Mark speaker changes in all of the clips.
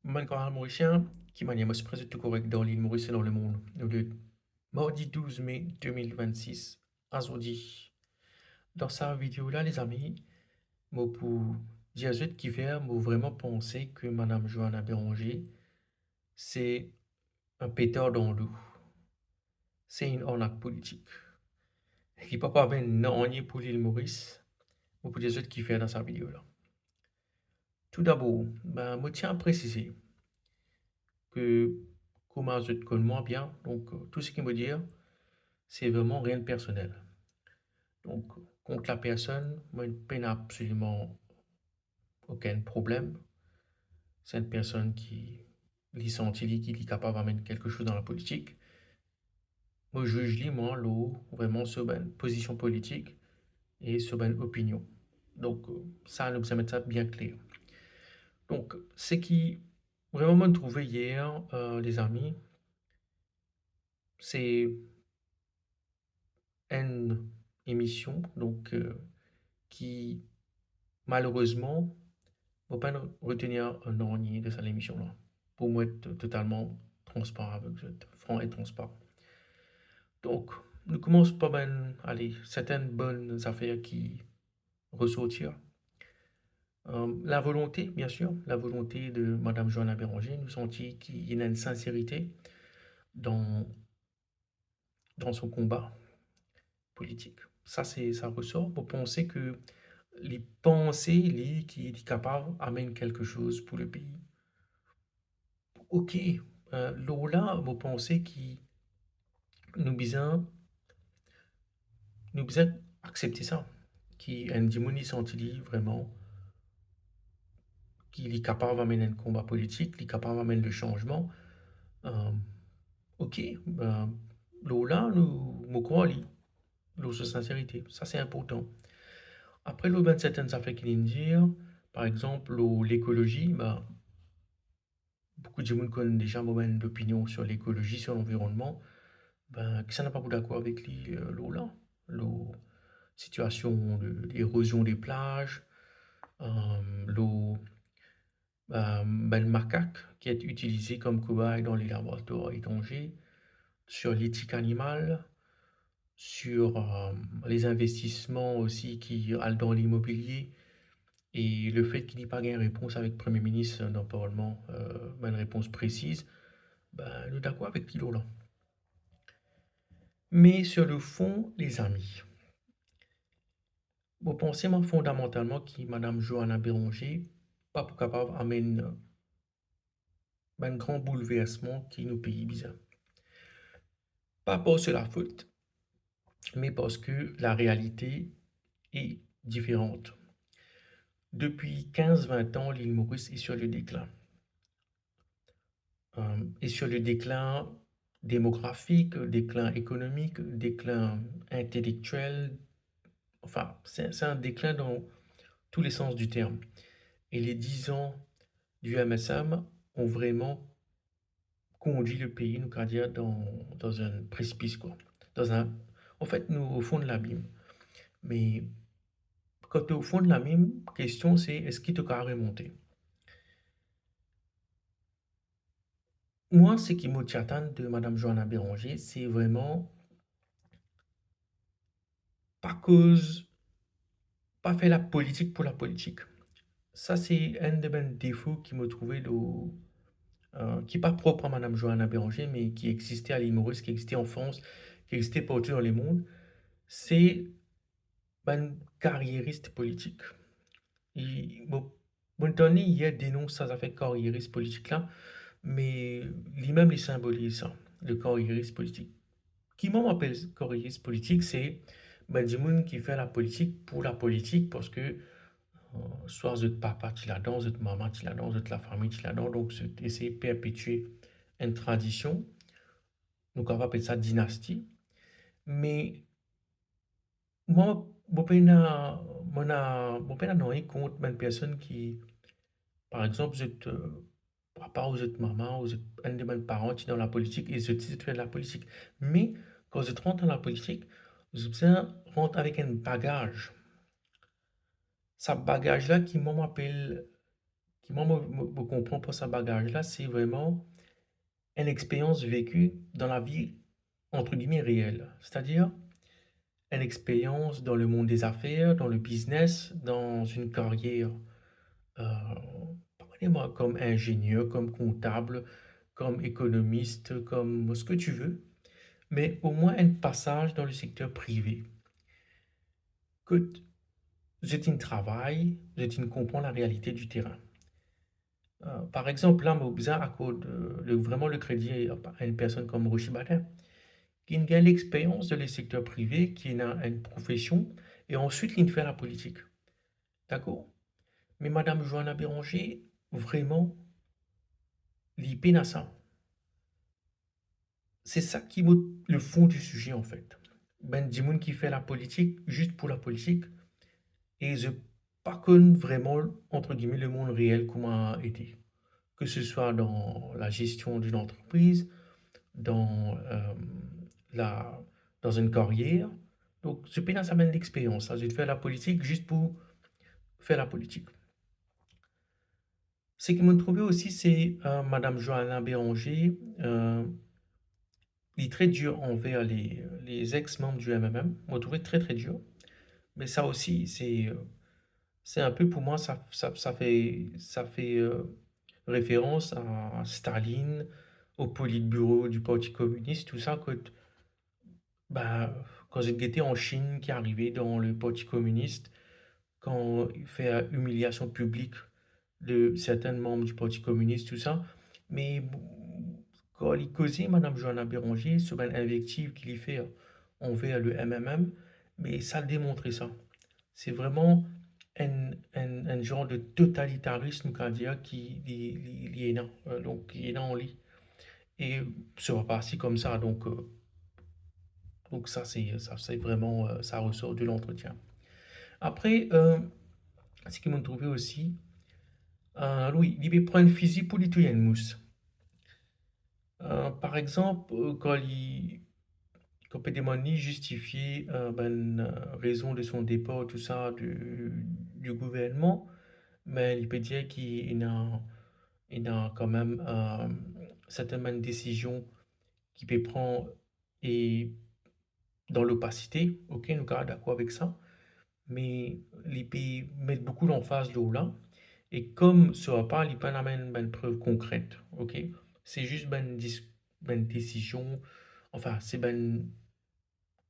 Speaker 1: Man canal mauricien qui manière presque tout correct dans l'île Maurice et dans le monde. Le mardi 12 mai 2026, aujourd'hui. Dans cette vidéo-là, les amis, moi pour dire ce qui fait, moi vraiment penser que Madame Johanna Béranger, c'est un pétard dans l'eau. C'est une arnaque politique. Et qui peut pas bien non pour l'île Maurice, ou pour dire ce qui fait dans cette vidéo-là. Tout d'abord, ben, moi tiens à préciser que comment je te connais moins bien, donc tout ce qu'il me dit, c'est vraiment rien de personnel. Donc, contre la personne, moi, je n'ai absolument aucun problème. C'est une personne qui senti qui est capable d'amener quelque chose dans la politique. Moi, je juge moi, vraiment sur une position politique et sur une opinion. Donc, ça, nous mettre ça bien clair. Donc, ce qui vraiment m'a trouvé hier, les amis, c'est une émission donc, qui, malheureusement, faut pas retenir un ornier de cette émission-là. Pour moi, être totalement transparent avec vous, franc et transparent. Donc, nous commençons par allez, certaines bonnes affaires qui ressortirent. La volonté, bien sûr, la volonté de Madame Johanna Béranger, nous sentit qu'il y a une sincérité dans, dans son combat politique. Ça ressort pour penser que les pensées, qui est capable, amènent quelque chose pour le pays. Ok, là, vous pensez qui nous besoin nous besoin accepter ça, qui un démoni senti vraiment, qu'il est capable d'amener un combat politique, il est capable d'amener le changement. Euh, ok, là, nous croyons l'eau de sincérité, ça c'est important. Après, l'eau ben, certaines affaires qu'il dire, par exemple, l'écologie, beaucoup de gens connaissent déjà mon opinion sur l'écologie, sur l'environnement, que ça n'a pas beaucoup d'accord avec l'eau là. L'eau, situation d'érosion des plages, l'eau, le macaque qui est utilisé comme cobaye dans les laboratoires étrangers, sur l'éthique animale, sur les investissements aussi qui allent dans l'immobilier et le fait qu'il n'y ait pas une réponse avec le Premier ministre dans le Parlement, une réponse précise, nous d'accord avec Kilo là. Mais sur le fond, les amis, vous pensez moi, fondamentalement que Madame Johanna Béranger pas pour capable d'amener un grand bouleversement qui nous pays bizarre. Pas pour la faute, mais parce que la réalité est différente. Depuis 15-20 ans, l'île Maurice est sur le déclin. Est sur le déclin démographique, déclin économique, déclin intellectuel. Enfin, c'est un déclin dans tous les sens du terme. Et les 10 ans du MSM ont vraiment conduit le pays, nous, dire, dans un précipice, quoi. En fait, nous, au fond de l'abîme. Mais quand tu es au fond de la même question, c'est est-ce qu'il te peut remonter? Moi, ce qui me tient de Madame Johanna Béranger, c'est vraiment pas cause, pas faire la politique pour la politique. Ça, c'est un de mes défauts qui me trouvait qui n'est pas propre à Madame Johanna Béranger, mais qui existait à l'île Maurice, qui existait en France, qui existait partout dans le monde. C'est un carriériste politique. Bon, Tony, il dénonce ça, ça fait carriériste politique là, mais lui-même, il symbolise ça, le carriériste politique. Qui m'appelle carriériste politique, c'est du monde qui fait la politique pour la politique parce que soit vous êtes papa, tu là-dedans, vous êtes maman, tu là-dedans, vous êtes la famille, tu là-dedans, donc c'est essayer de perpétuer une tradition, donc on va appeler ça dynastie. Mais moi, mon père n'a rien contre une personne qui, par exemple, vous êtes papa, vous êtes maman, vous êtes un de mes parents qui est dans la politique et vous êtes fait de la politique. Mais quand vous êtes rentré dans la politique, vous êtes rentré avec un bagage. Ce bagage-là qui m'appelle, qui moi me comprend pour sa bagage-là, c'est vraiment une expérience vécue dans la vie, entre guillemets, réelle. C'est-à-dire une expérience dans le monde des affaires, dans le business, dans une carrière, euh, prenez-moi comme ingénieur, comme comptable, comme économiste, comme ce que tu veux, mais au moins un passage dans le secteur privé. Que je t'y travaille, je t'y comprends la réalité du terrain. Par exemple, là, Mobza accorde vraiment le crédit à une personne comme Rochi Badin, qui a l'expérience dans le secteur privé, qui a une profession, et ensuite il fait la politique. D'accord? Mais Madame Johanna Béranger, vraiment, l'IP n'a ça. C'est ça qui est le fond du sujet, en fait. Ben, Dimoun qui fait la politique, juste pour la politique, et je pas connais vraiment, entre guillemets, le monde réel comment a été. Que ce soit dans la gestion d'une entreprise, dans, la, dans une carrière. Donc, je pense que ça mène l'expérience. Hein. Je fais la politique juste pour faire la politique. Ce qui m'a trouvé aussi, c'est Madame Johanna Béranger. Il est très dur envers les ex-membres du MMM. M'a trouvé très très dur. Mais ça aussi, c'est un peu pour moi, ça fait référence à Staline, au Politburo du Parti communiste, tout ça. Bah, quand j'étais en Chine, qui est arrivé dans le Parti communiste, quand il fait humiliation publique de certains membres du Parti communiste, tout ça. Mais quand il causait Mme Johanna Béranger sur une invective qu'il y fait envers le MMM, mais ça démontrait ça. C'est vraiment un genre de totalitarisme cardiaque qui est là, donc qui est là en lit. Et ça va passer comme ça, donc ça c'est vraiment, ça ressort de l'entretien. Après, ce qui m'a trouvé aussi, oui, il prend une physique pour lui tuer une mousse. Par exemple, quand Pedemani justifie ben, raison de son départ, tout ça, du gouvernement, mais il peut dire qu'il a quand même certaines décisions qu'il peut prendre et dans l'opacité, ok, nous sommes d'accord avec ça, mais il peut mettre beaucoup d'emphase là. Et comme ce va pas, il peut amener une preuve concrète, ok? C'est juste une décision, enfin, c'est un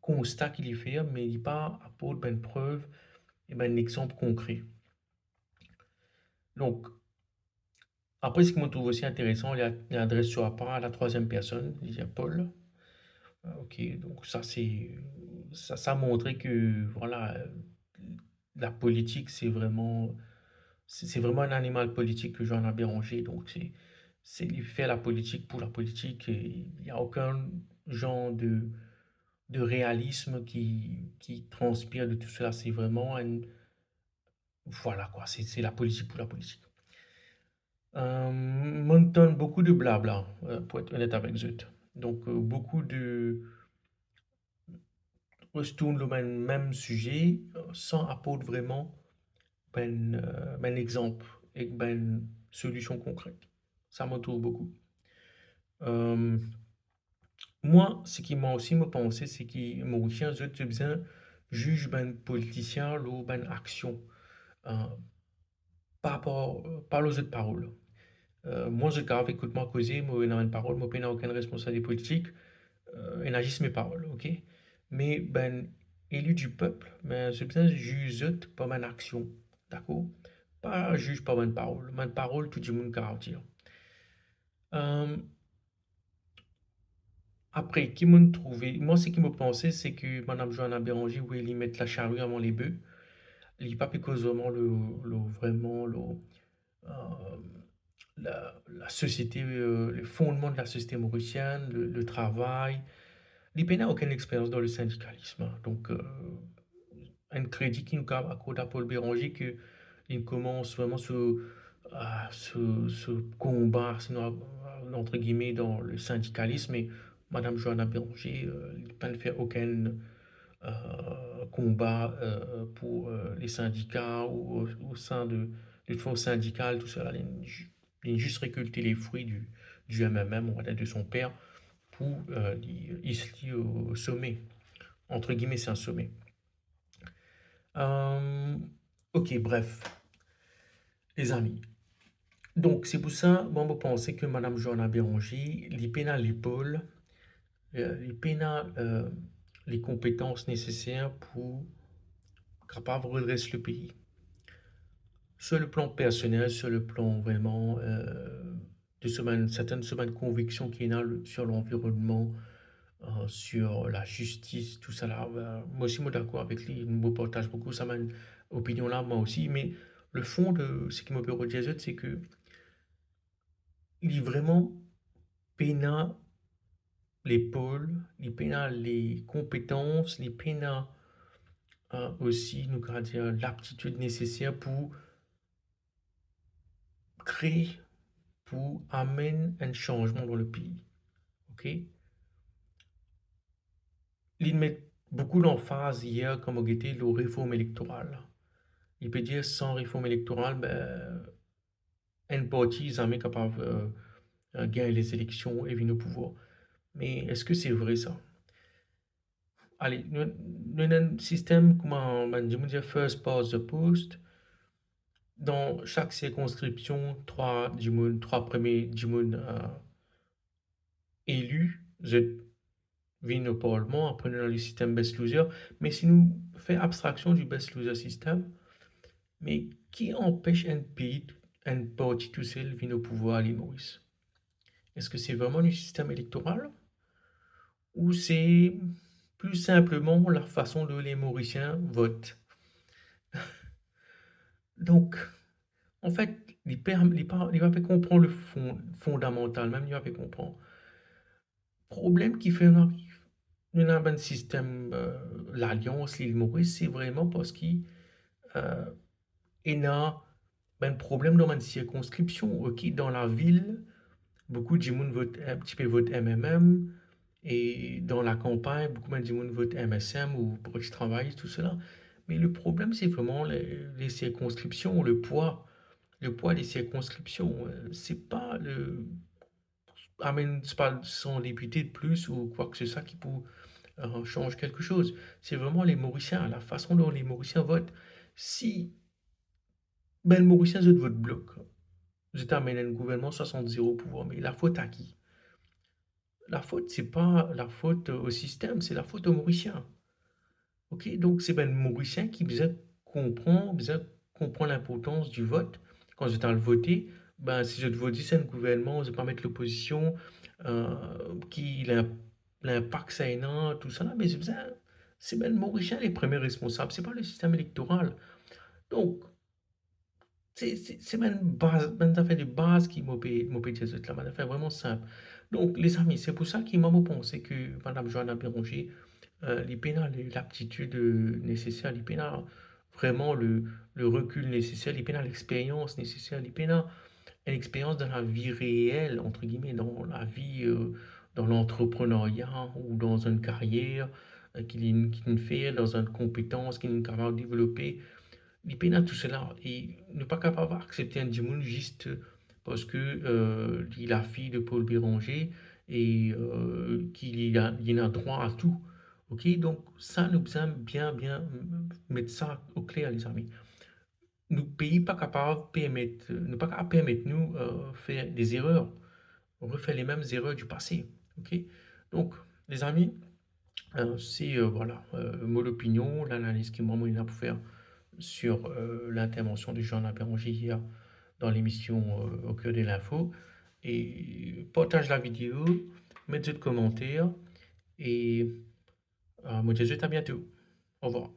Speaker 1: constat qu'il y fait, mais il pas apporte une preuve et un exemple concret. Donc, après, ce qui me trouve aussi intéressant, il adresse sur part à la troisième personne, il y a Paul. Ok, donc ça a montré que voilà, la politique, c'est vraiment un animal politique que Jean Béranger. Donc, il fait la politique pour la politique et il n'y a aucun genre de réalisme qui transpire de tout cela. C'est vraiment voilà quoi, c'est la politique pour la politique. Donne beaucoup de blabla, pour être honnête avec vous. Donc, beaucoup de retourne le même sujet sans apporter vraiment ben exemple et ben solution concrète. Ça m'entoure beaucoup. Euh, Moi, ce qui m'a aussi me pensé, c'est que Mauricien, je bien juge ben politicien ou ben action euh, par les autres paroles. Moi, je garde écoute moi causer, moi, dans une parole, moi, je n'ai aucune responsabilité politique, et n'agisse mes paroles, ok? Mais ben élu du peuple, ben je bien juge par mon action, d'accord? Pas juge par ma parole. Ma parole, tout le monde garantir. Euh, Après, qui m'a trouvé, moi, ce qui me pensait, c'est que Madame Johanna Béranger, où elle y met la charrue avant les bœufs, il pas cause vraiment vraiment euh, la société, le fondement de la société mauricienne, le travail. Il n'a aucune expérience dans le syndicalisme. Hein. Donc, un crédit qui nous accorde à Paul Béranger que il commence vraiment ce combat, sinon, entre guillemets, dans le syndicalisme. Et Madame Johanna Béranger, il ne fait aucun combat pour les syndicats ou au sein de de force syndicale, tout ça, là, il a juste récolté les fruits du MMM, on va dire, de son père, pour ici au sommet. Entre guillemets, c'est un sommet. Euh, ok, bref, les amis. Donc, c'est pour ça, moi, je pense que Madame Joanna Béranger, il peine à l'épaule, il peine à, les compétences nécessaires pour capable de redresser le pays. Sur le plan personnel, sur le plan vraiment de certaines semaines convictions qu'il y a sur l'environnement, sur la justice, tout ça là. Moi aussi, moi d'accord avec lui, je me partage beaucoup ça m'a opinion là, moi aussi. Mais le fond de ce qui me peut redire, c'est que il est vraiment peinant l'épaule, il peinant les compétences, il peinant aussi, nous allons dire, l'aptitude nécessaire pour créer, pour amener un changement dans le pays. OK? Il met beaucoup d'emphase hier, comme on était, la réforme électorale. Il peut dire sans réforme électorale, ben, un parti n'est jamais capable de gagner les élections et venir au pouvoir. Mais est-ce que c'est vrai ça? Allez, nous avons un système, comment on dit, first past the post. Dans chaque circonscription, trois premiers Jimoun élus, je viennent au Parlement, après nous dans le système best loser. Mais si nous faisons abstraction du best loser système, mais qui empêche un pays, un parti tout seul, de venir au pouvoir à l'île Maurice? Est-ce que c'est vraiment le système électoral ou c'est plus simplement la façon dont les Mauriciens votent? Donc, en fait, il va pas comprendre le fond, fondamental, même il va pas comprendre. Problème qui fait nous avons un système, l'Alliance, l'île Maurice, c'est vraiment parce qu'il euh, y a un problème dans une circonscription. Ok, dans la ville, beaucoup de gens votent un petit peu votent MMM, et dans la campagne, beaucoup de gens votent MSM ou pour le travail, tout cela. Mais le problème, c'est vraiment les circonscriptions, le poids des circonscriptions. C'est pas c'est pas son député de plus ou quoi que ce soit qui peut change quelque chose. C'est vraiment les Mauriciens, la façon dont les Mauriciens votent. Si ben, les Mauriciens votent votre bloc, vous êtes amené un gouvernement 60-0 au pouvoir, mais la faute à qui? La faute, c'est pas la faute au système, c'est la faute aux Mauriciens. Ok, donc c'est ben le Mauricien qui besoin comprend l'importance du vote. Quand vous êtes à le voter, ben si je te vote c'est un gouvernement, je vais pas mettre l'opposition, qui l'impact ça énorme, tout ça là, mais c'est ben le Mauricien les premiers responsables, c'est pas le système électoral. Donc c'est même base, même affaire de base qui m'a dit ça là, une affaire vraiment simple. Donc les amis, c'est pour ça qu'il m'a pensé que Madame Joanna Béranger les pénales, l'aptitude nécessaire, les pénales, vraiment le recul nécessaire, les pénales, l'expérience nécessaire, les pénales, une expérience dans la vie réelle, entre guillemets, dans la vie, dans l'entrepreneuriat ou dans une carrière qu'il fait, dans une compétence qu'il est capable de développer. Les pénales, tout cela, et ne pas capable d'accepter un dimanche juste parce que il est la fille de Paul Béranger et il a droit à tout. Ok, donc ça nous besoin bien mettre ça au clair, les amis. Nous pays pas capable permettre, nous pas capable permettre nous faire des erreurs, refaire les mêmes erreurs du passé. Ok, donc les amis, c'est voilà mon opinion, l'analyse qui m'a a pour faire sur l'intervention de Jean Béranger hier dans l'émission Au cœur de l'info. Et partage la vidéo, mettez de commentaires et moi je vous dis à bientôt. Au revoir.